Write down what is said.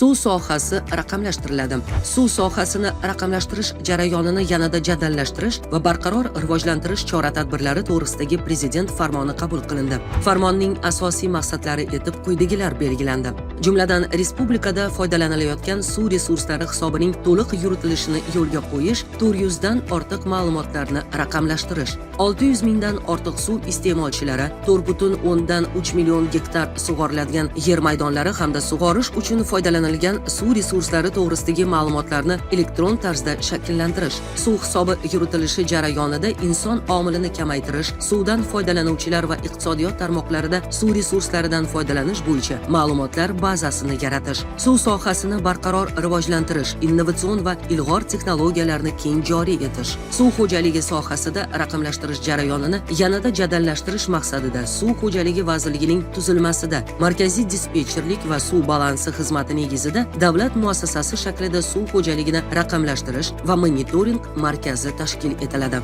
Suv sohasi raqamlashtiriladi. Suv sohasini raqamlashtirish jarayonini yanada jadallashtirish va barqaror rivojlantirish chora-tadbirlari to'g'risidagi prezident farmoni qabul qilindi. Farmonning asosiy maqsadlari etib quyidagilar belgilandi. Jumladan, respublikada foydalanilayotgan suv resurslari hisobining to'liq yuritilishini yo'lga qo'yish, 400 dan ortiq ma'lumotlarni raqamlashtirish, 600 mingdan ortiq suv iste'molchilari, 4,3 million gektar sug'oriladigan yer maydonlari hamda sug'orish uchun foydalanilgan suv resurslari to'g'risidagi ma'lumotlarni elektron tarzda shakllantirish, suv hisobi yuritilishi jarayonida inson omilini kamaytirish, suvdan foydalanuvchilar va iqtisodiyot tarmoqlarida suv resurslaridan foydalanish bo'yicha ma'lumotlar bazasini yaratish, suv sohasini barqaror rivojlantirish, innovatsion va ilg'or texnologiyalarni keng joriy etish, suv xo'jaligi sohasida raqamlashtirish jarayonini yanada jadallashtirish maqsadida Suv xo'jaligi vazirligining tuzilmasida markaziy dispetcherlik va suv balansi xizmati negizida davlat muassasasi shaklida suv xo'jaligini raqamlashtirish va monitoring markazi tashkil etiladi.